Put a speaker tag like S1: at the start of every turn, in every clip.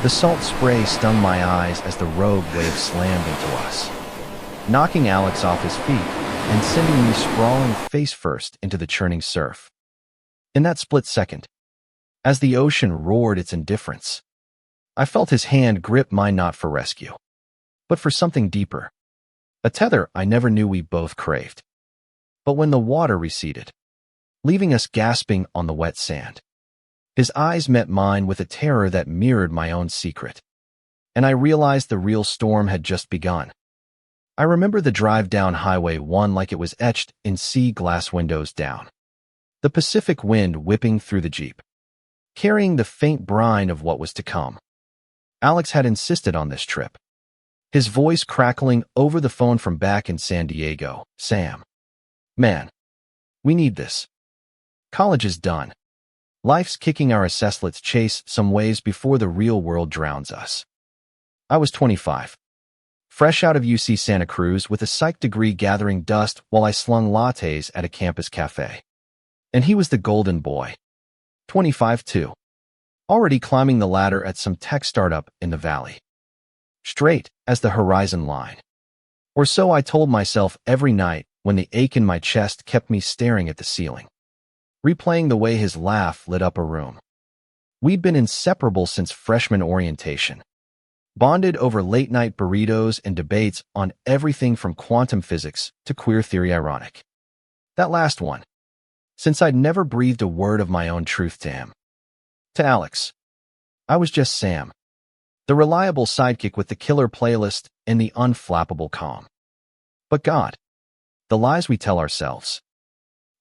S1: The salt spray stung my eyes as the rogue wave slammed into us, knocking Alex off his feet and sending me sprawling face first into the churning surf. In that split second, as the ocean roared its indifference, I felt his hand grip mine, not for rescue, but for something deeper, a tether I never knew we both craved. But when the water receded, leaving us gasping on the wet sand, his eyes met mine with a terror that mirrored my own secret, and I realized the real storm had just begun. I remember the drive down Highway 1 like it was etched in sea glass windows down, the Pacific wind whipping through the Jeep, carrying the faint brine of what was to come. Alex had insisted on this trip, his voice crackling over the phone from back in San Diego. "Sam, man, we need this. College is done. Life's kicking our ass. Let's chase some waves before the real world drowns us." I was 25, fresh out of UC Santa Cruz with a psych degree gathering dust while I slung lattes at a campus cafe. And he was the golden boy, 25 too, already climbing the ladder at some tech startup in the valley, straight as the horizon line. Or so I told myself every night when the ache in my chest kept me staring at the ceiling, replaying the way his laugh lit up a room. We'd been inseparable since freshman orientation, bonded over late-night burritos and debates on everything from quantum physics to queer theory. Ironic, that last one, since I'd never breathed a word of my own truth to him. To Alex, I was just Sam, the reliable sidekick with the killer playlist and the unflappable calm. But God, the lies we tell ourselves.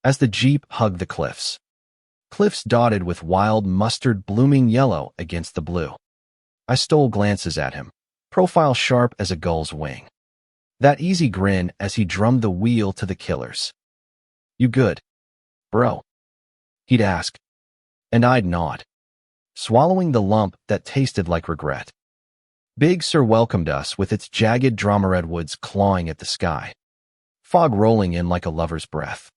S1: As the Jeep hugged the cliffs dotted with wild mustard blooming yellow against the blue, I stole glances at him, profile sharp as a gull's wing. That easy grin as he drummed the wheel to the killers. "You good, bro?" he'd ask, and I'd nod, swallowing the lump that tasted like regret. Big Sur welcomed us with its jagged drama redwoods clawing at the sky, fog rolling in like a lover's breath.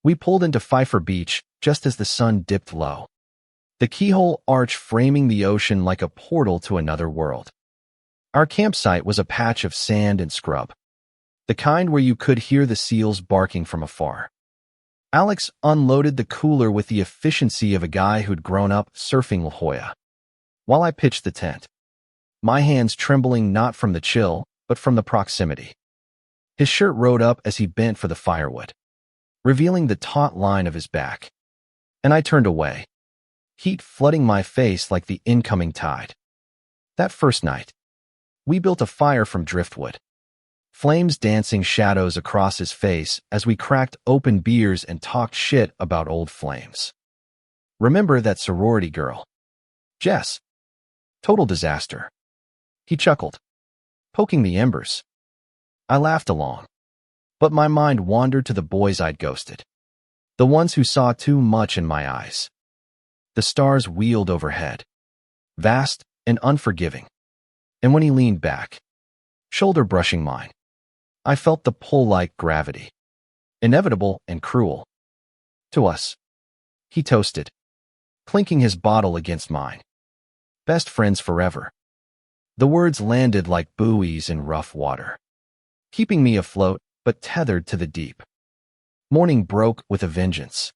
S1: We pulled into Pfeiffer Beach just as the sun dipped low, the keyhole arch framing the ocean like a portal to another world. Our campsite was a patch of sand and scrub, the kind where you could hear the seals barking from afar. Alex unloaded the cooler with the efficiency of a guy who'd grown up surfing La Jolla, while I pitched the tent, my hands trembling not from the chill, but from the proximity. His shirt rode up as he bent for the firewood, revealing the taut line of his back, and I turned away, heat flooding my face like the incoming tide. That first night, we built a fire from driftwood, flames dancing shadows across his face as we cracked open beers and talked shit about old flames. "Remember that sorority girl, Jess? Total disaster." He chuckled, poking the embers. I laughed along, but my mind wandered to the boys I'd ghosted, the ones who saw too much in my eyes. The stars wheeled overhead, vast and unforgiving, and when he leaned back, shoulder brushing mine, I felt the pull like gravity, inevitable and cruel. "To us," he toasted, clinking his bottle against mine. "Best friends forever." The words landed like buoys in rough water, keeping me afloat but tethered to the deep. Morning broke with a vengeance,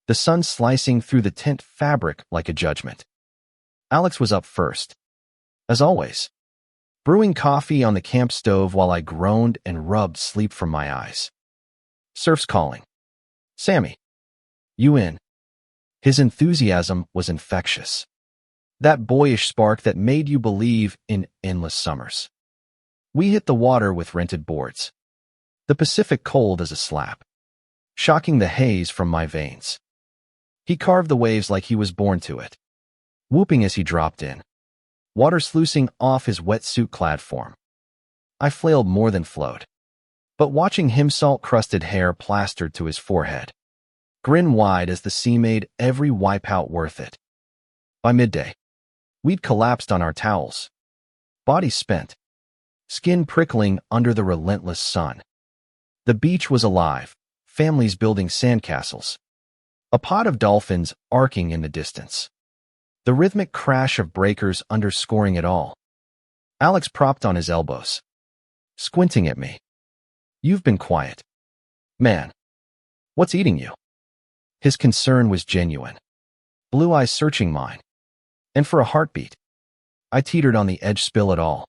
S1: the sun slicing through the tent fabric like a judgment. Alex was up first, as always, brewing coffee on the camp stove while I groaned and rubbed sleep from my eyes. "Surf's calling. Sammy, you in?" His enthusiasm was infectious, that boyish spark that made you believe in endless summers. We hit the water with rented boards, the Pacific cold as a slap, shocking the haze from my veins. He carved the waves like he was born to it, whooping as he dropped in, water sluicing off his wetsuit-clad form. I flailed more than flowed, but watching him salt-crusted hair plastered to his forehead, grin wide as the sea made every wipeout worth it. By midday, we'd collapsed on our towels, bodies spent, skin prickling under the relentless sun. The beach was alive, families building sandcastles, a pod of dolphins arcing in the distance. the rhythmic crash of breakers underscoring it all. Alex propped on his elbows, squinting at me. "You've been quiet. Man, what's eating you?" His concern was genuine, blue eyes searching mine. And for a heartbeat, I teetered on the edge. Spill it all.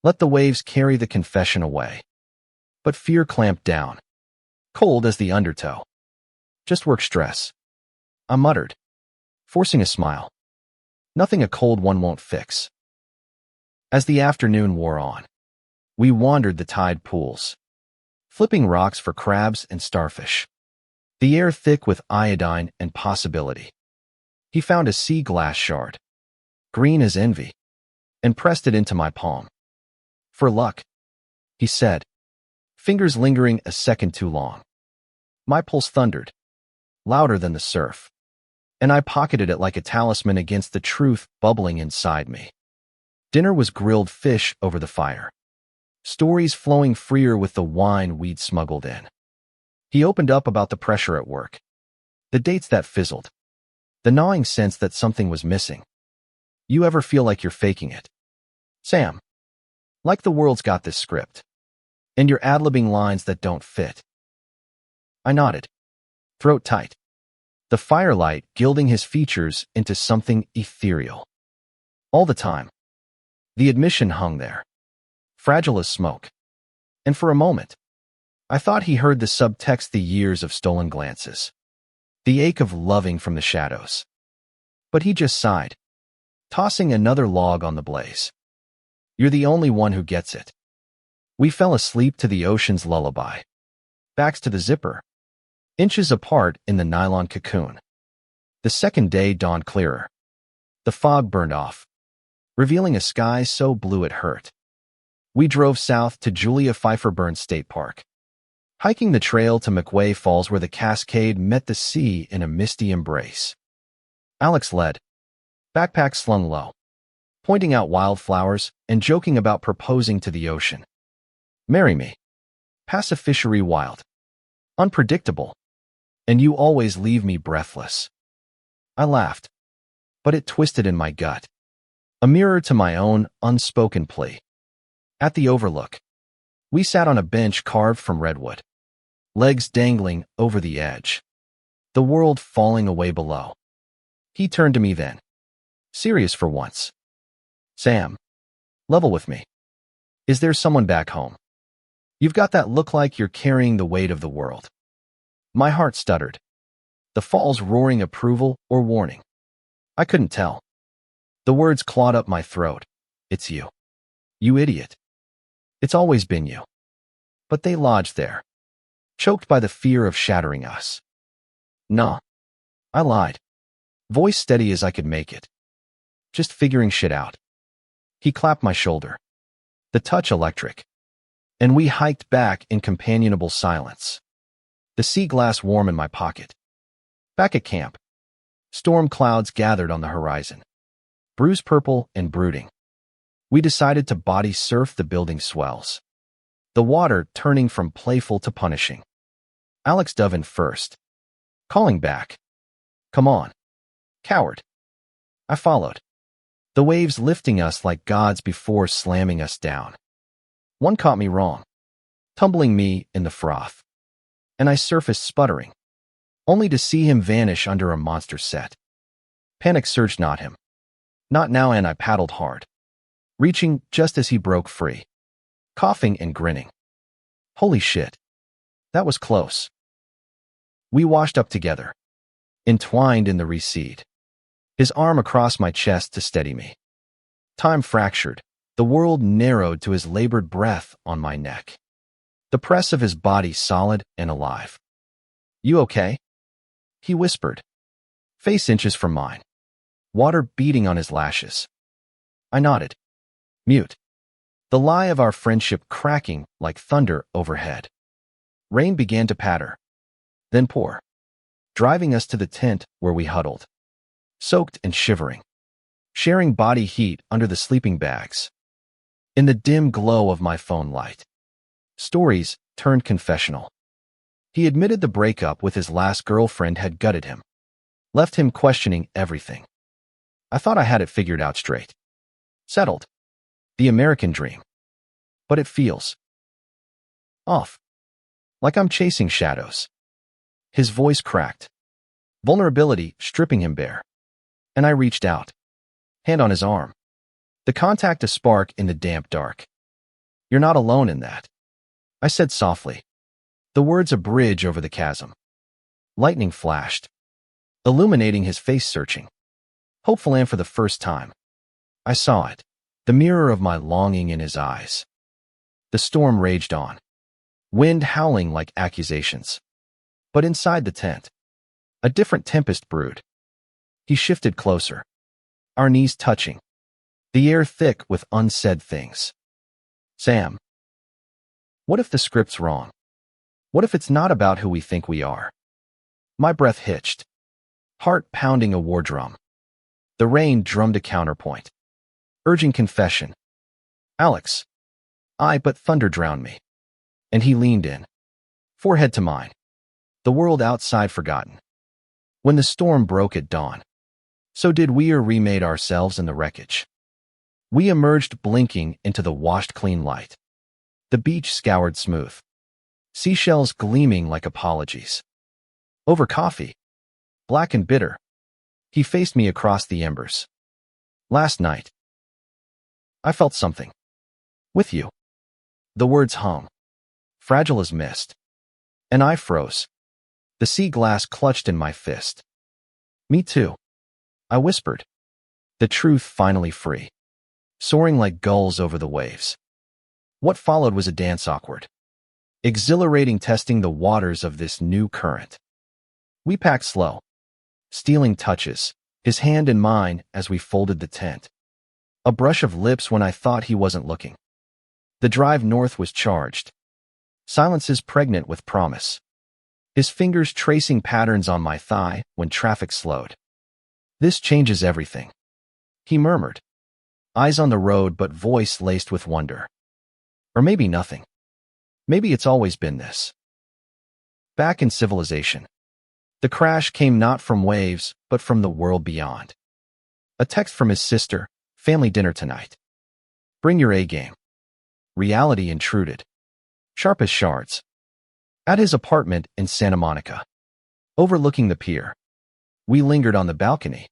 S1: Let the waves carry the confession away. But fear clamped down, cold as the undertow. "Just work stress," I muttered, forcing a smile. "Nothing a cold one won't fix." As the afternoon wore on, we wandered the tide pools, flipping rocks for crabs and starfish, the air thick with iodine and possibility. He found a sea glass shard, green as envy, and pressed it into my palm. "For luck," he said, fingers lingering a second too long. My pulse thundered, louder than the surf, and I pocketed it like a talisman against the truth bubbling inside me. Dinner was grilled fish over the fire, stories flowing freer with the wine we'd smuggled in. He opened up about the pressure at work, the dates that fizzled, the gnawing sense that something was missing. "You ever feel like you're faking it, Sam? Like the world's got this script, and you're ad-libbing lines that don't fit?" I nodded, throat tight, the firelight gilding his features into something ethereal. All the time, the admission hung there, fragile as smoke. And for a moment, I thought he heard the subtext, the years of stolen glances, the ache of loving from the shadows. But he just sighed, tossing another log on the blaze. "You're the only one who gets it." We fell asleep to the ocean's lullaby, backs to the zipper, inches apart in the nylon cocoon. The second day dawned clearer. The fog burned off, revealing a sky so blue it hurt. We drove south to Julia Pfeiffer Burns State Park, hiking the trail to McWay Falls where the cascade met the sea in a misty embrace. Alex led, backpack slung low, pointing out wildflowers and joking about proposing to the ocean. "Marry me. Pacificiary wild. Unpredictable. And you always leave me breathless." I laughed, but it twisted in my gut, a mirror to my own unspoken plea. At the overlook, we sat on a bench carved from redwood, legs dangling over the edge, the world falling away below. He turned to me then, serious for once. "Sam, level with me. Is there someone back home? You've got that look like you're carrying the weight of the world." My heart stuttered, the falls roaring approval or warning. I couldn't tell. The words clawed up my throat. "It's you. You idiot. It's always been you." But they lodged there, choked by the fear of shattering us. "Nah," I lied, voice steady as I could make it. "Just figuring shit out." He clapped my shoulder, the touch electric, and we hiked back in companionable silence, the sea glass warm in my pocket. Back at camp, storm clouds gathered on the horizon, bruise purple and brooding. We decided to body surf the building swells, the water turning from playful to punishing. Alex dove in first, calling back, "Come on, coward." I followed, the waves lifting us like gods before slamming us down. One caught me wrong, tumbling me in the froth, and I surfaced sputtering, only to see him vanish under a monster set. Panic surged, not him, not now, and I paddled hard, reaching just as he broke free, coughing and grinning. Holy shit, that was close. We washed up together, entwined in the recede, his arm across my chest to steady me. Time fractured, the world narrowed to his labored breath on my neck, the press of his body solid and alive. "You okay?" he whispered, face inches from mine, water beating on his lashes. I nodded, mute, the lie of our friendship cracking like thunder overhead. Rain began to patter, then pour, driving us to the tent where we huddled, soaked and shivering, sharing body heat under the sleeping bags. In the dim glow of my phone light, stories turned confessional. He admitted the breakup with his last girlfriend had gutted him, left him questioning everything. I thought I had it figured out straight. Settled. The American dream. But it feels off. Like I'm chasing shadows. His voice cracked. Vulnerability stripping him bare. And I reached out. Hand on his arm. The contact a spark in the damp dark. You're not alone in that. I said softly. The words a bridge over the chasm. Lightning flashed, illuminating his face searching. Hopeful and for the first time. I saw it. The mirror of my longing in his eyes. The storm raged on. Wind howling like accusations. But inside the tent, a different tempest brewed. He shifted closer. Our knees touching. The air thick with unsaid things. Sam. What if the script's wrong? What if it's not about who we think we are? My breath hitched. Heart pounding a war drum. The rain drummed a counterpoint. Urging confession. Alex. But thunder drowned me. And he leaned in. Forehead to mine. The world outside forgotten. When the storm broke at dawn, so did we or remade ourselves in the wreckage. We emerged blinking into the washed clean light. The beach scoured smooth. Seashells gleaming like apologies. Over coffee. Black and bitter. He faced me across the embers. Last night, I felt something. With you. The words hung. Fragile as mist. And I froze. The sea glass clutched in my fist. Me too. I whispered. The truth finally free. Soaring like gulls over the waves. What followed was a dance awkward. Exhilarating testing the waters of this new current. We packed slow. Stealing touches, his hand in mine as we folded the tent. A brush of lips when I thought he wasn't looking. The drive north was charged. Silences pregnant with promise. His fingers tracing patterns on my thigh when traffic slowed. This changes everything. He murmured. Eyes on the road but voice laced with wonder. Or maybe nothing. Maybe it's always been this. Back in civilization. The crash came not from waves, but from the world beyond. A text from his sister, family dinner tonight. Bring your A-game. Reality intruded. Sharp as shards. At his apartment in Santa Monica. Overlooking the pier. We lingered on the balcony.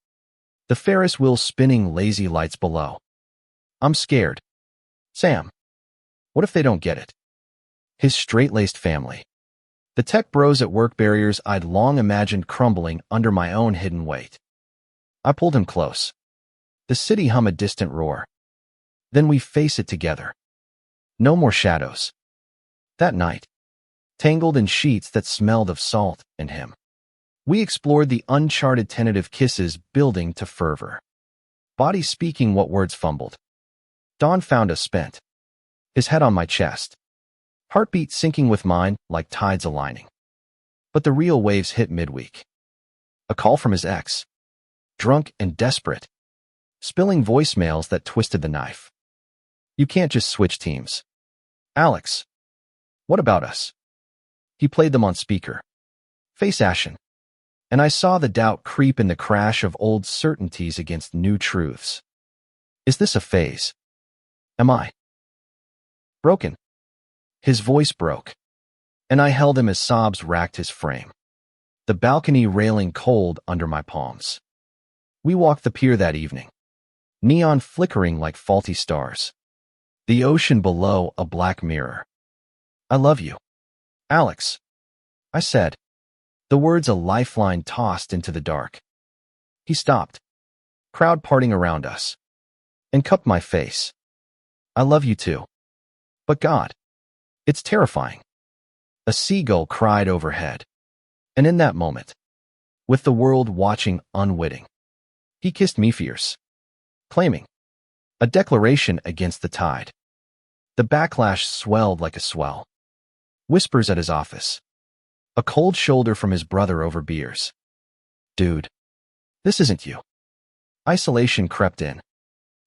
S1: The Ferris wheel spinning lazy lights below. I'm scared. Sam. What if they don't get it? His straight-laced family. The tech bros at work, barriers I'd long imagined crumbling under my own hidden weight. I pulled him close. The city hum a distant roar. Then we face it together. No more shadows. That night, tangled in sheets that smelled of salt and him, we explored the uncharted tentative kisses building to fervor. Body speaking what words fumbled. Dawn found us spent. His head on my chest. Heartbeat syncing with mine like tides aligning. But the real waves hit midweek. A call from his ex. Drunk and desperate. Spilling voicemails that twisted the knife. You can't just switch teams. Alex. What about us? He played them on speaker. Face ashen. And I saw the doubt creep in the crash of old certainties against new truths. Is this a phase? Am I broken? His voice broke, and I held him as sobs racked his frame. The balcony railing cold under my palms. We walked the pier that evening, neon flickering like faulty stars. The ocean below a black mirror. I love you, Alex, I said, the words a lifeline tossed into the dark. He stopped, crowd parting around us, and cupped my face. I love you too. But God, it's terrifying. A seagull cried overhead. And in that moment, with the world watching unwitting, he kissed me fierce, claiming a declaration against the tide. The backlash swelled like a swell. Whispers at his office. A cold shoulder from his brother over beers. Dude, this isn't you. Isolation crept in.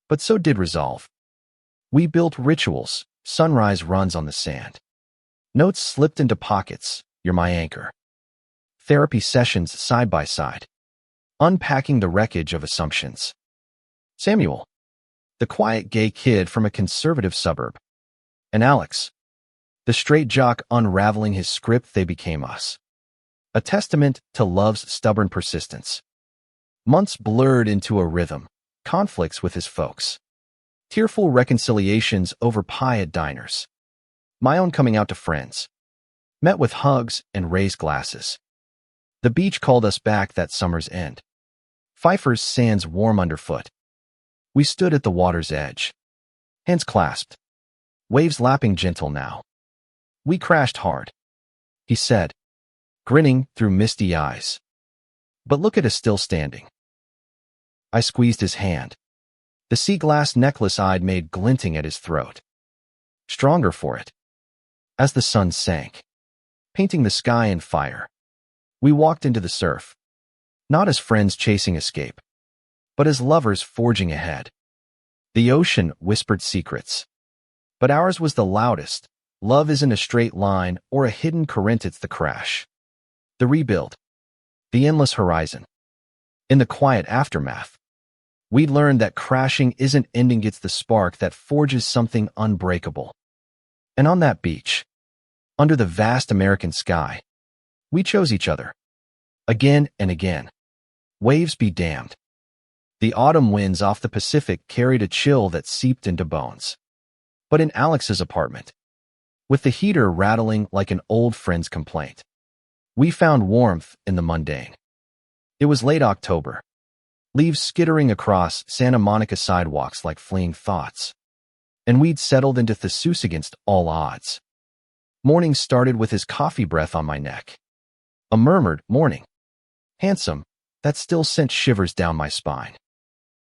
S1: But so did resolve. We built rituals, sunrise runs on the sand. Notes slipped into pockets, you're my anchor. Therapy sessions side by side. Unpacking the wreckage of assumptions. Samuel, the quiet gay kid from a conservative suburb, and Alex, the straight jock unraveling his script. They became us. A testament to love's stubborn persistence. Months blurred into a rhythm, conflicts with his folks, tearful reconciliations over pie at diners, my own coming out to friends, met with hugs and raised glasses. The beach called us back that summer's end. Pfeiffer's sands warm underfoot. We stood at the water's edge, hands clasped, waves lapping gentle now. We crashed hard, he said, grinning through misty eyes. But look at us still standing. I squeezed his hand, the sea glass necklace I'd made glinting at his throat. Stronger for it. As the sun sank, painting the sky in fire, we walked into the surf, not as friends chasing escape, but as lovers forging ahead. The ocean whispered secrets, but ours was the loudest. Love isn't a straight line or a hidden current, it's the crash. The rebuild. The endless horizon. In the quiet aftermath, we learned that crashing isn't ending, it's the spark that forges something unbreakable. And on that beach, under the vast American sky, we chose each other. Again and again. Waves be damned. The autumn winds off the Pacific carried a chill that seeped into bones. But in Alex's apartment, with the heater rattling like an old friend's complaint, we found warmth in the mundane. It was late October, leaves skittering across Santa Monica sidewalks like fleeing thoughts, and we'd settled into Theseus against all odds. Morning started with his coffee breath on my neck. A murmured morning, handsome, that still sent shivers down my spine.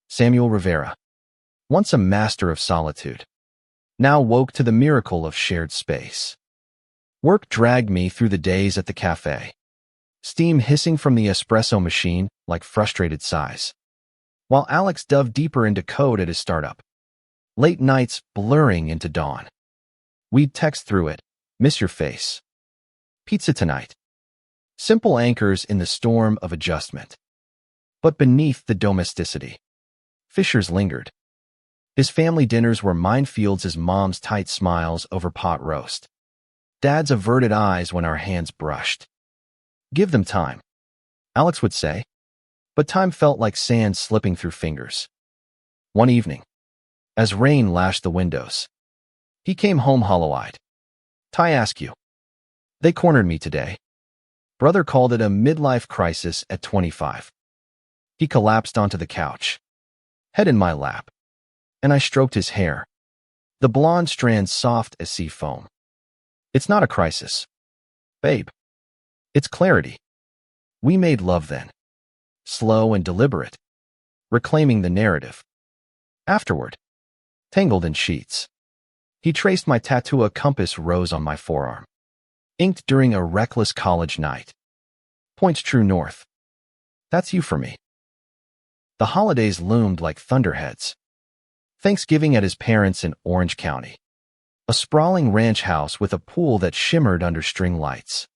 S1: Samuel Rivera, once a master of solitude, now woke to the miracle of shared space. Work dragged me through the days at the cafe, steam hissing from the espresso machine like frustrated sighs, while Alex dove deeper into code at his startup. Late nights blurring into dawn. We'd text through it, miss your face. Pizza tonight. Simple anchors in the storm of adjustment. But beneath the domesticity, fissures lingered. His family dinners were minefields as Mom's tight smiles over pot roast, Dad's averted eyes when our hands brushed. Give them time, Alex would say, but time felt like sand slipping through fingers. One evening, as rain lashed the windows, he came home hollow-eyed. "Ty ask you. They cornered me today." Brother called it a midlife crisis at 25. He collapsed onto the couch, head in my lap, and I stroked his hair, the blonde strands soft as sea foam. "It's not a crisis, babe. It's clarity. We made love then, slow and deliberate, reclaiming the narrative. Afterward, tangled in sheets, he traced my tattoo, a compass rose on my forearm, inked during a reckless college night. Points true north. That's you for me." The holidays loomed like thunderheads. Thanksgiving at his parents' in Orange County, a sprawling ranch house with a pool that shimmered under string lights.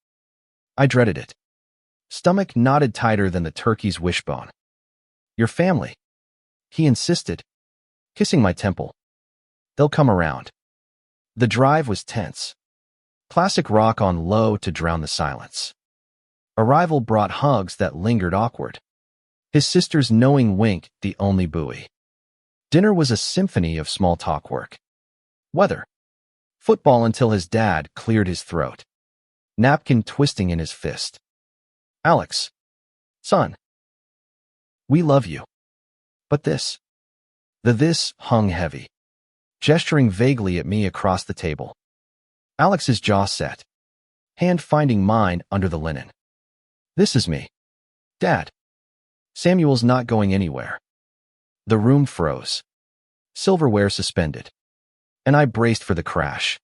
S1: I dreaded it. Stomach knotted tighter than the turkey's wishbone. "Your family," he insisted, kissing my temple. "They'll come around." The drive was tense. Classic rock on low to drown the silence. Arrival brought hugs that lingered awkward. His sister's knowing wink the only buoy. Dinner was a symphony of small talk work. Weather. Football until his dad cleared his throat, napkin twisting in his fist. "Alex. Son. We love you. But this." The this hung heavy, gesturing vaguely at me across the table. Alex's jaw set, hand finding mine under the linen. "This is me. Dad. Samuel's not going anywhere." The room froze, silverware suspended, and I braced for the crash.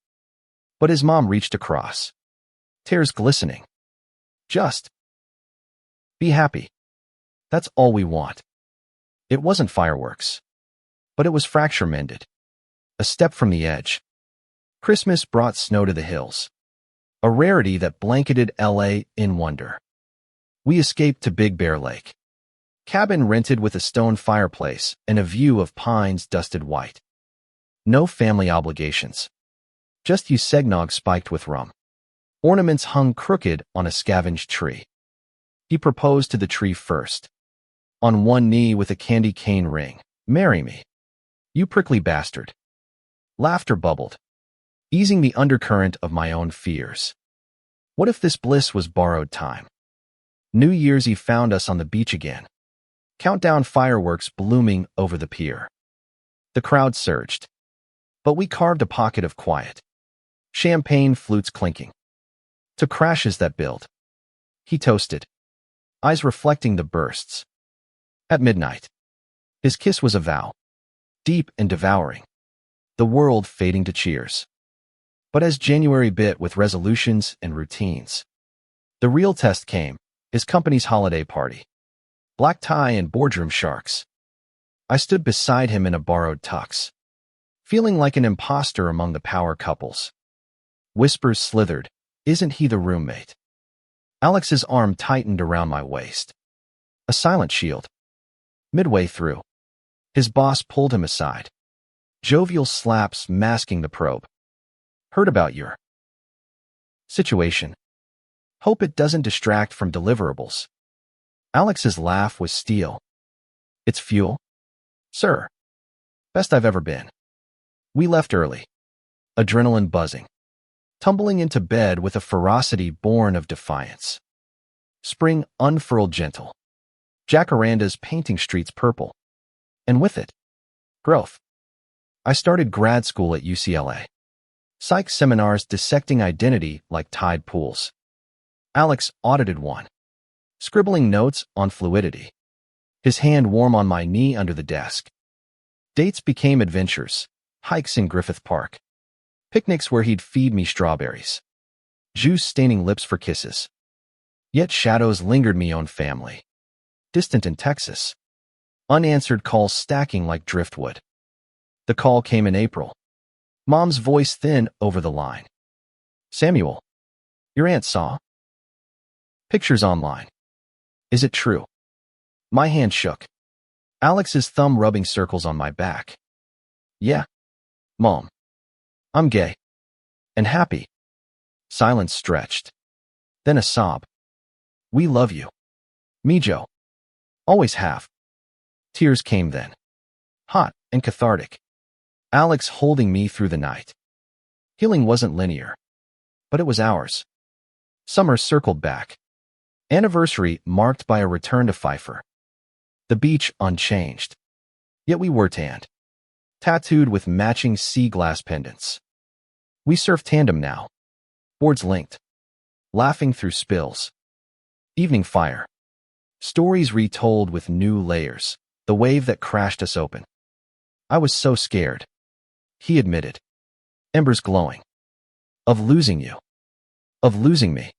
S1: But his mom reached across, tears glistening. "Just be happy. That's all we want." It wasn't fireworks, but it was fracture mended. A step from the edge. Christmas brought snow to the hills, a rarity that blanketed LA in wonder. We escaped to Big Bear Lake, Cabin rented with a stone fireplace and a view of pines dusted white. No family obligations. Just usegnog spiked with rum. Ornaments hung crooked on a scavenged tree. He proposed to the tree first. On one knee with a candy cane ring. "Marry me, you prickly bastard." Laughter bubbled, easing the undercurrent of my own fears. What if this bliss was borrowed time? New Year's Eve found us on the beach again. Countdown fireworks blooming over the pier. The crowd surged, but we carved a pocket of quiet. Champagne flutes clinking. To crashes that build. He toasted, eyes reflecting the bursts. At midnight, his kiss was a vow, deep and devouring, the world fading to cheers. But as January bit with resolutions and routines, the real test came, his company's holiday party. Black tie and boardroom sharks. I stood beside him in a borrowed tux, feeling like an imposter among the power couples. Whispers slithered, "Isn't he the roommate?" Alex's arm tightened around my waist. A silent shield. Midway through, his boss pulled him aside. Jovial slaps masking the probe. "Heard about your situation. Hope it doesn't distract from deliverables." Alex's laugh was steel. "It's fuel, sir. Best I've ever been." We left early, adrenaline buzzing, tumbling into bed with a ferocity born of defiance. Spring unfurled gentle. Jacarandas painting streets purple. And with it, growth. I started grad school at UCLA. Psych seminars dissecting identity like tide pools. Alex audited one, scribbling notes on fluidity, his hand warm on my knee under the desk. Dates became adventures, hikes in Griffith Park, picnics where he'd feed me strawberries, juice staining lips for kisses. Yet shadows lingered me own family, distant in Texas, unanswered calls stacking like driftwood. The call came in April, Mom's voice thin over the line. "Samuel, your aunt saw pictures online. Is it true?" My hand shook. Alex's thumb rubbing circles on my back. "Yeah, Mom. I'm gay. And happy." Silence stretched. Then a sob. "We love you. Me, Joe. Always have." Tears came then. Hot and cathartic. Alex holding me through the night. Healing wasn't linear, but it was ours. Summer circled back. Anniversary marked by a return to Pfeiffer. The beach unchanged. Yet we were tanned, tattooed with matching sea glass pendants. We surf tandem now, boards linked, laughing through spills. Evening fire. Stories retold with new layers, the wave that crashed us open. I was so scared, he admitted, embers glowing. Of losing you. Of losing me.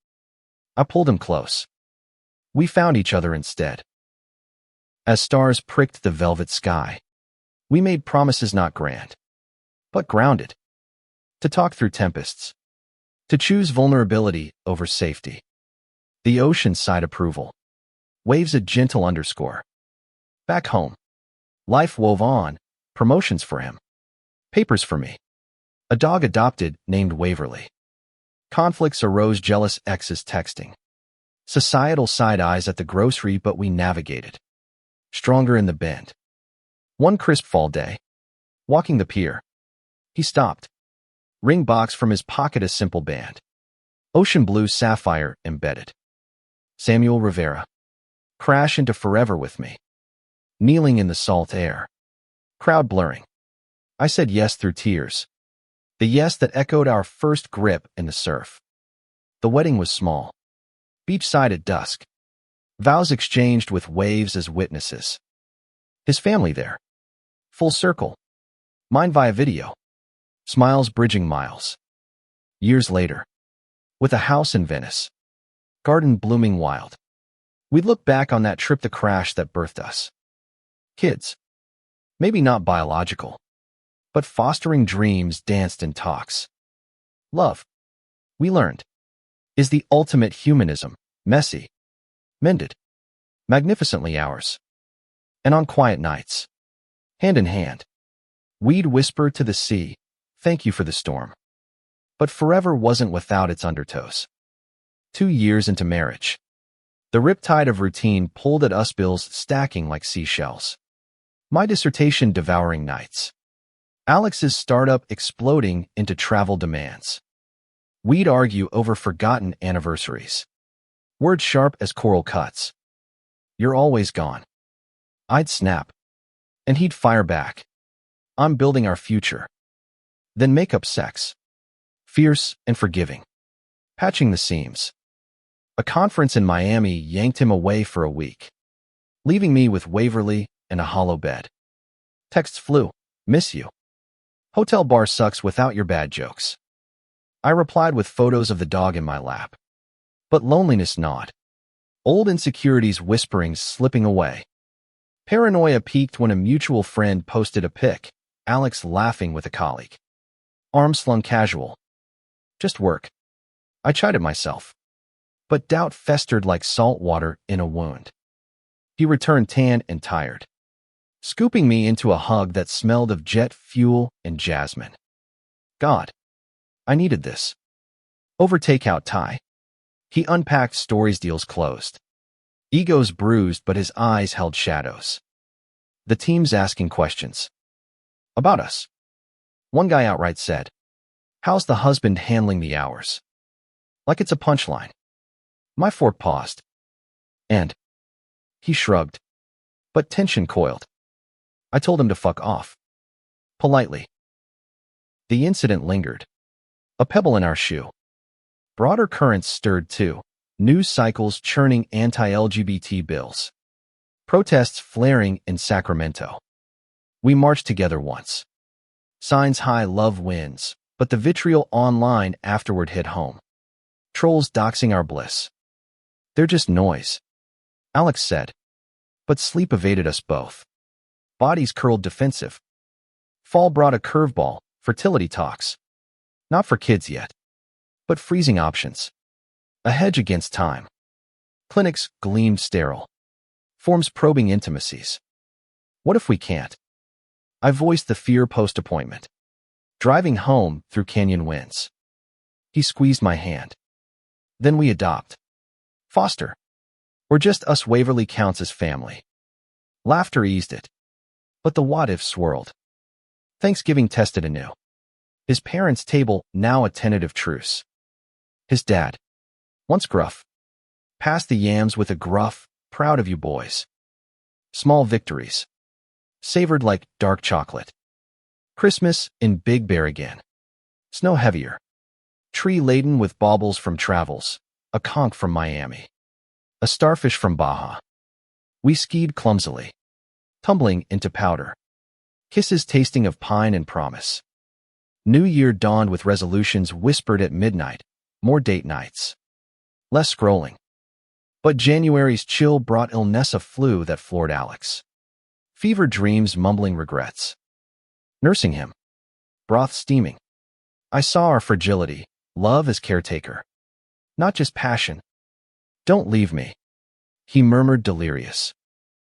S1: I pulled him close. We found each other instead. As stars pricked the velvet sky, we made promises not grand, but grounded. To talk through tempests. To choose vulnerability over safety. The ocean-side approval. Waves a gentle underscore. Back home. Life wove on, promotions for him. Papers for me. A dog adopted named Waverly. Conflicts arose, jealous exes texting. Societal side eyes at the grocery, but we navigated. Stronger in the bend. One crisp fall day. Walking the pier. He stopped. Ring box from his pocket, a simple band. Ocean blue sapphire embedded. Samuel Rivera. Crash into forever with me. Kneeling in the salt air. Crowd blurring. I said yes through tears. The yes that echoed our first grip in the surf. The wedding was small. Beachside at dusk. Vows exchanged with waves as witnesses. His family there. Full circle. Mine via video. Smiles bridging miles. Years later. With a house in Venice. Garden blooming wild. We'd look back on that trip, the crash that birthed us. Kids. Maybe not biological, but fostering dreams danced in talks. Love, we learned, is the ultimate humanism, messy, mended, magnificently ours. And on quiet nights, hand in hand, we'd whisper to the sea, "Thank you for the storm." But forever wasn't without its undertows. 2 years into marriage, the riptide of routine pulled at us, bills stacking like seashells. My dissertation devouring nights. Alex's startup exploding into travel demands. We'd argue over forgotten anniversaries. Words sharp as coral cuts. "You're always gone." I'd snap, and he'd fire back. "I'm building our future." Then make up sex. Fierce and forgiving. Patching the seams. A conference in Miami yanked him away for a week, leaving me with Waverly and a hollow bed. Texts flew. "Miss you." "Hotel bar sucks without your bad jokes." I replied with photos of the dog in my lap. But loneliness gnawed. Old insecurities whisperings slipping away. Paranoia peaked when a mutual friend posted a pic, Alex laughing with a colleague. Arms slung casual. "Just work." I chided myself. But doubt festered like salt water in a wound. He returned tanned and tired, scooping me into a hug that smelled of jet fuel and jasmine. God, I needed this. Over takeout Thai. He unpacked stories, deals closed. Egos bruised, but his eyes held shadows. The team's asking questions. About us. One guy outright said, "How's the husband handling the hours?" Like it's a punchline. My fork paused. And he shrugged. But tension coiled. I told him to fuck off. Politely. The incident lingered. A pebble in our shoe. Broader currents stirred too. News cycles churning anti-LGBT bills. Protests flaring in Sacramento. We marched together once. Signs high, love wins, but the vitriol online afterward hit home. Trolls doxing our bliss. "They're just noise," Alex said. But sleep evaded us both. Bodies curled defensive. Fall brought a curveball, fertility talks. Not for kids yet, but freezing options. A hedge against time. Clinics gleamed sterile. Forms probing intimacies. What if we can't? I voiced the fear post-appointment. Driving home through canyon winds. He squeezed my hand. Then we adopt. Foster. Or just us, Waverly counts as family. Laughter eased it. But the what-if swirled. Thanksgiving tested anew. His parents' table now a tentative truce. His dad, once gruff, passed the yams with a gruff, "Proud of you boys." Small victories. Savored like dark chocolate. Christmas in Big Bear again. Snow heavier. Tree laden with baubles from travels. A conch from Miami. A starfish from Baja. We skied clumsily, tumbling into powder. Kisses tasting of pine and promise. New Year dawned with resolutions whispered at midnight. More date nights. Less scrolling. But January's chill brought illness, a flu that floored Alex. Fever dreams, mumbling regrets. Nursing him. Broth steaming. I saw our fragility. Love as caretaker. Not just passion. "Don't leave me," he murmured, delirious.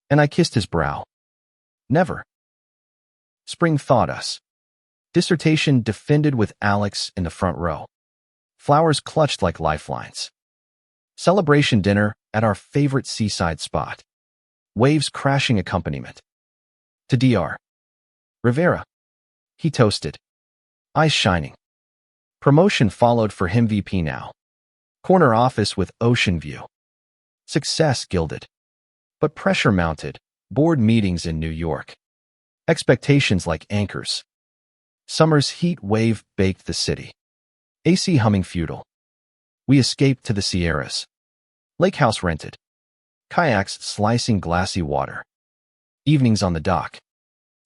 S1: And I kissed his brow. Never. Spring thawed us. Dissertation defended with Alex in the front row. Flowers clutched like lifelines. Celebration dinner at our favorite seaside spot. Waves crashing accompaniment. To Dr. Rivera. He toasted. Eyes shining. Promotion followed for him, VP now. Corner office with ocean view. Success gilded. But pressure mounted. Board meetings in New York. Expectations like anchors. Summer's heat wave baked the city. AC humming futile. We escaped to the Sierras. Lake house rented. Kayaks slicing glassy water. Evenings on the dock.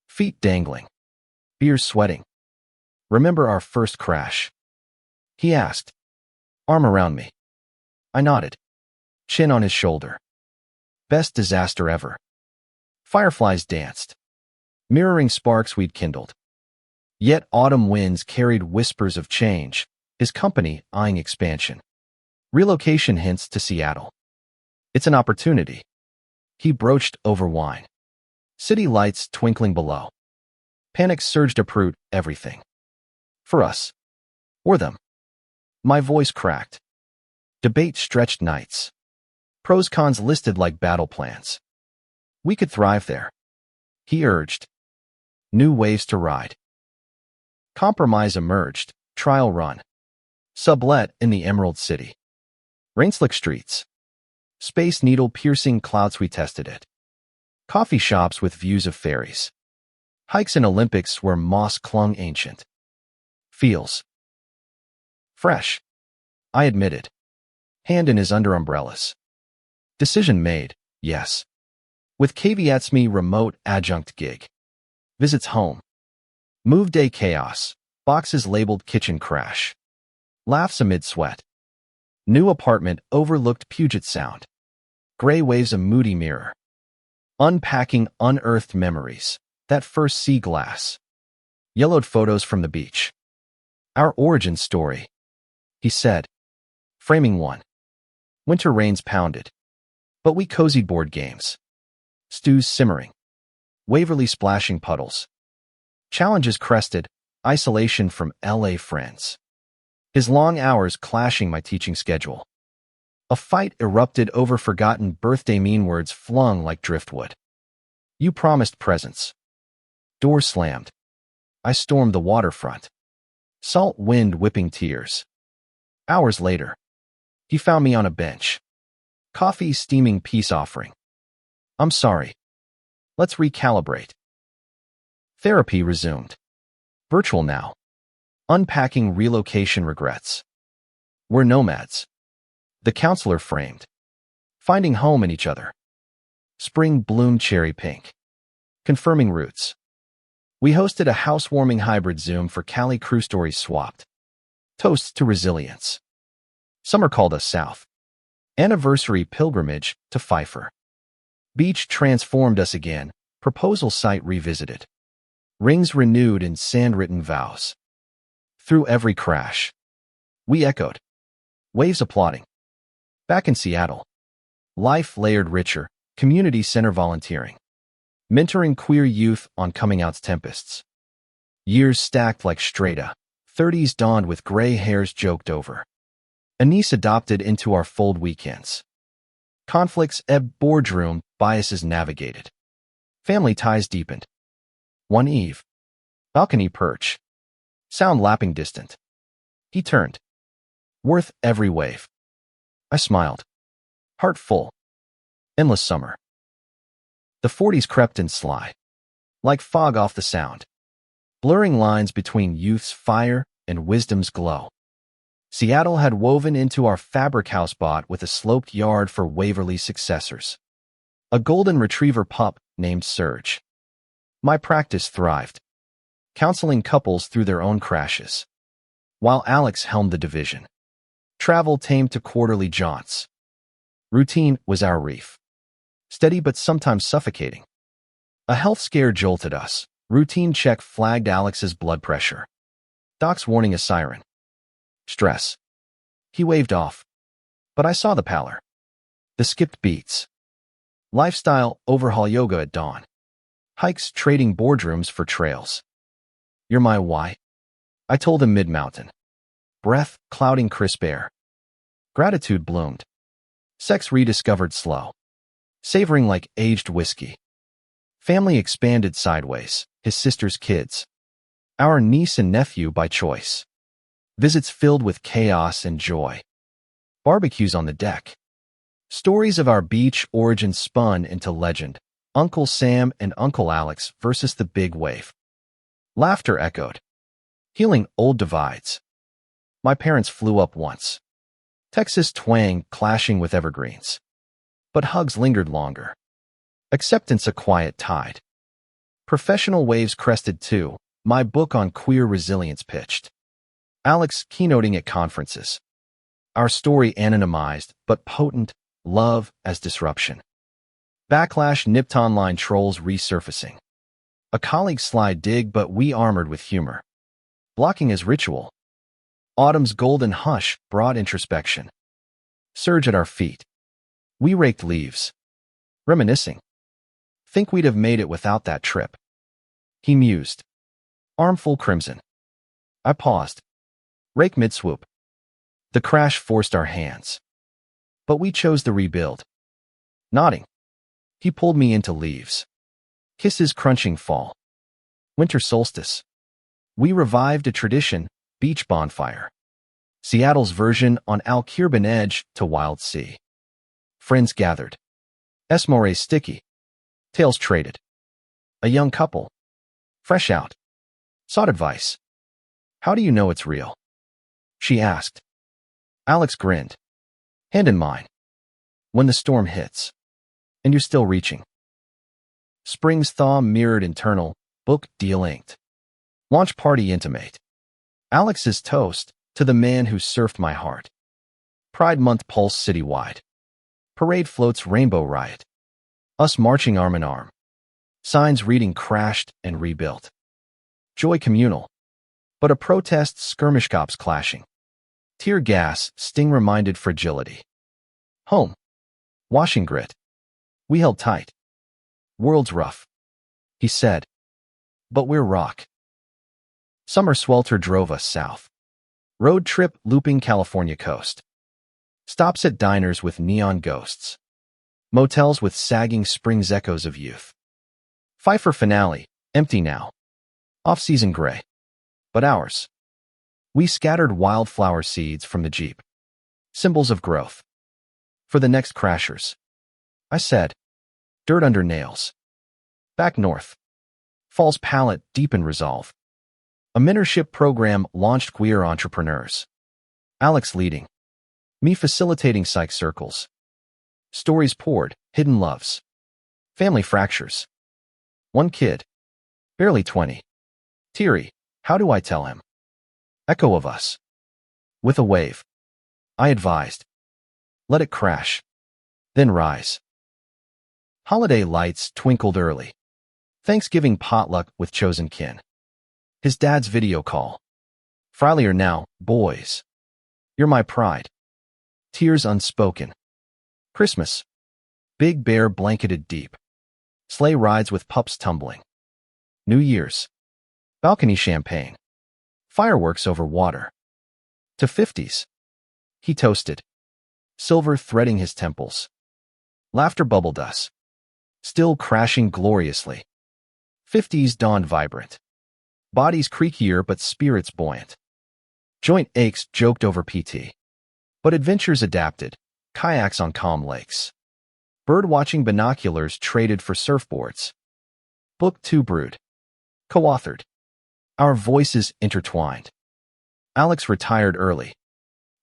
S1: Feet dangling. Beers sweating. Remember our first crash? He asked. Arm around me. I nodded. Chin on his shoulder. Best disaster ever. Fireflies danced. Mirroring sparks we'd kindled. Yet autumn winds carried whispers of change, his company eyeing expansion. Relocation hints to Seattle. It's an opportunity. He broached over wine. City lights twinkling below. Panic surged uproot everything. For us. Or them. My voice cracked. Debate stretched nights. Pros cons listed like battle plans. We could thrive there. He urged. New waves to ride. Compromise emerged. Trial run. Sublet in the Emerald City. Rain-slick streets. Space Needle-piercing clouds we tested it. Coffee shops with views of fairies. Hikes in Olympics where moss clung ancient. Feels. Fresh. I admitted. Hand in his under umbrellas. Decision made, yes. With caveats me remote adjunct gig. Visits home. Move day chaos. Boxes labeled kitchen crash. Laughs amid sweat. New apartment overlooked Puget Sound. Gray waves a moody mirror. Unpacking unearthed memories. That first sea glass. Yellowed photos from the beach. Our origin story. He said. Framing one. Winter rains pounded. But we cozied board games. Stews simmering. Waverly splashing puddles. Challenges crested. Isolation from LA friends. His long hours clashing my teaching schedule. A fight erupted over forgotten birthday mean words flung like driftwood. You promised presents. Door slammed. I stormed the waterfront. Salt wind whipping tears. Hours later, he found me on a bench. Coffee steaming peace offering. I'm sorry. Let's recalibrate. Therapy resumed. Virtual now. Unpacking relocation regrets. We're nomads. The counselor framed. Finding home in each other. Spring bloomed cherry pink. Confirming roots. We hosted a housewarming hybrid Zoom for Cali crew stories swapped. Toasts to resilience. Summer called us south. Anniversary pilgrimage to Pfeiffer. Beach transformed us again. Proposal site revisited. Rings renewed in sand-written vows. Through every crash. We echoed. Waves applauding. Back in Seattle. Life layered richer. Community center volunteering. Mentoring queer youth on coming out's tempests. Years stacked like strata. 30s dawned with gray hairs joked over. A niece adopted into our fold weekends. Conflicts ebbed boardroom, biases navigated. Family ties deepened. One eve. Balcony perch. Sound lapping distant. He turned. Worth every wave. I smiled. Heart full. Endless summer. The 40s crept in sly. Like fog off the sound. Blurring lines between youth's fire and wisdom's glow. Seattle had woven into our fabric house bought with a sloped yard for Waverly's successors. A golden retriever pup named Surge. My practice thrived. Counseling couples through their own crashes. While Alex helmed the division. Travel tamed to quarterly jaunts. Routine was our reef. Steady but sometimes suffocating. A health scare jolted us. Routine check flagged Alex's blood pressure. Doc's warning a siren. Stress. He waved off. But I saw the pallor. The skipped beats. Lifestyle overhaul yoga at dawn. Hikes trading boardrooms for trails. You're my why. I told him mid-mountain. Breath clouding crisp air. Gratitude bloomed. Sex rediscovered slow. Savoring like aged whiskey. Family expanded sideways, his sister's kids. Our niece and nephew by choice. Visits filled with chaos and joy. Barbecues on the deck. Stories of our beach origin spun into legend. Uncle Sam and Uncle Alex versus the big wave. Laughter echoed. Healing old divides. My parents flew up once. Texas twang clashing with evergreens. But hugs lingered longer. Acceptance a quiet tide. Professional waves crested too. My book on queer resilience pitched. Alex keynoting at conferences. Our story anonymized, but potent, love as disruption. Backlash nipped online trolls resurfacing. A colleague's sly dig, but we armored with humor. Blocking as ritual. Autumn's golden hush brought introspection. Surge at our feet. We raked leaves. Reminiscing. Think we'd have made it without that trip. He mused. Armful crimson. I paused. Rake mid-swoop. The crash forced our hands. But we chose the rebuild. Nodding. He pulled me into leaves. Kisses crunching fall. Winter solstice. We revived a tradition, beach bonfire. Seattle's version on Al-Kirban edge to wild sea. Friends gathered. Esmore sticky. Tales traded. A young couple. Fresh out. Sought advice. How do you know it's real? She asked. Alex grinned. Hand in mine. When the storm hits. And you're still reaching. Spring's thaw mirrored internal, book deal inked. Launch party intimate. Alex's toast to the man who surfed my heart. Pride Month pulse citywide. Parade floats rainbow riot. Us marching arm in arm. Signs reading crashed and rebuilt. Joy communal. But a protest skirmish cops clashing. Tear gas sting reminded fragility. Home. Washing grit. We held tight. World's rough. He said. But we're rock. Summer swelter drove us south. Road trip looping California coast. Stops at diners with neon ghosts. Motels with sagging springs echoes of youth. Pfeiffer finale, empty now. Off-season gray. But ours. We scattered wildflower seeds from the Jeep. Symbols of growth. For the next crashers. I said. Dirt under nails. Back north. Fall's palette deep in resolve. A mentorship program launched queer entrepreneurs. Alex leading. Me facilitating psych circles. Stories poured, hidden loves. Family fractures. One kid. Barely 20. Teary, how do I tell him? Echo of us. With a wave. I advised. Let it crash. Then rise. Holiday lights twinkled early. Thanksgiving potluck with chosen kin. His dad's video call. Frielier now, boys. You're my pride. Tears unspoken. Christmas. Big bear blanketed deep. Sleigh rides with pups tumbling. New Year's. Balcony champagne. Fireworks over water. To 50s. He toasted. Silver threading his temples. Laughter bubbled us. Still crashing gloriously. 50s dawned vibrant. Bodies creakier but spirits buoyant. Joint aches joked over PT. But adventures adapted. Kayaks on calm lakes. Bird-watching binoculars traded for surfboards. Book 2 brewed. Co-authored. Our voices intertwined. Alex retired early.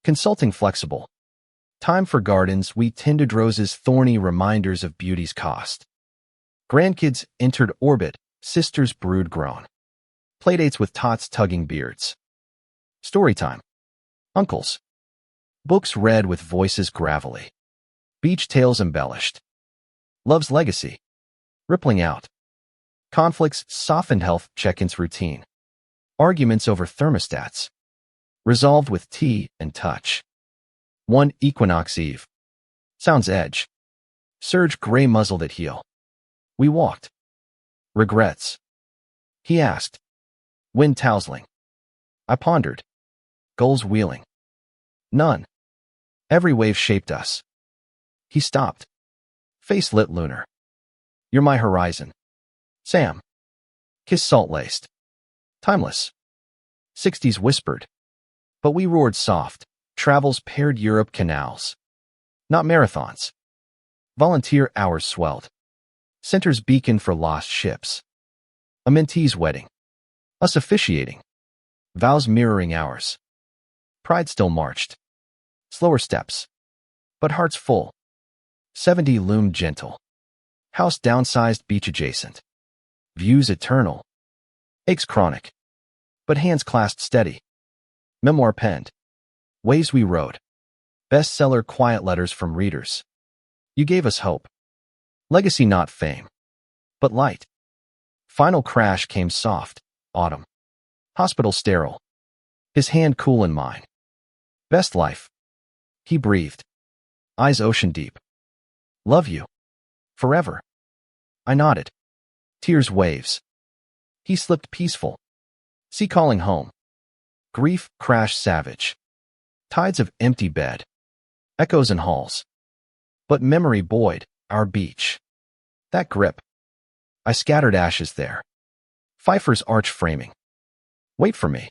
S1: Consulting flexible. Time for gardens we tended roses thorny reminders of beauty's cost. Grandkids entered orbit, sisters brood grown. Playdates with tots tugging beards. Storytime. Uncles. Books read with voices gravelly. Beach tales embellished. Love's legacy. Rippling out. Conflicts softened health check-ins routine. Arguments over thermostats. Resolved with tea and touch. One equinox eve. Sounds edge. Surge gray muzzled at heel. We walked. Regrets. He asked. Wind tousling. I pondered. Gulls wheeling. None. Every wave shaped us. He stopped. Face lit lunar. You're my horizon. Sam. Kiss salt-laced. Timeless. 60s whispered. But we roared soft. Travels paired Europe canals. Not marathons. Volunteer hours swelled. Center's beacon for lost ships. A mentee's wedding. Us officiating. Vows mirroring ours. Pride still marched. Slower steps. But hearts full. 70 loomed gentle. House downsized beach adjacent. Views eternal. Aches chronic. But hands clasped steady. Memoir penned. Waves we rode. Bestseller quiet letters from readers. You gave us hope. Legacy not fame. But light. Final crash came soft. Autumn. Hospital sterile. His hand cool in mine. Best life. He breathed. Eyes ocean deep. Love you. Forever. I nodded. Tears waves. He slipped peaceful. Sea calling home. Grief crashed savage. Tides of empty bed. Echoes in halls. But memory buoyed our beach. That grip. I scattered ashes there. Pfeiffer's arch framing. Wait for me.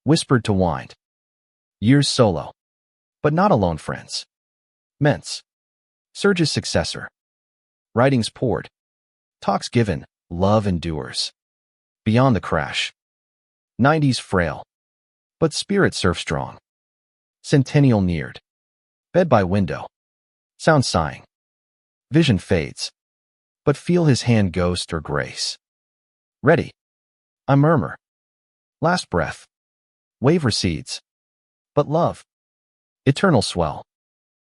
S1: Whispered to wind. Years solo. But not alone, friends. Ments. Surge's successor. Writings poured. Talks given. Love endures. Beyond the crash. 90s frail. But spirit surf strong. Centennial neared. Bed by window. Sound sighing. Vision fades. But feel his hand ghost or grace. Ready. I murmur. Last breath. Wave recedes. But love. Eternal swell.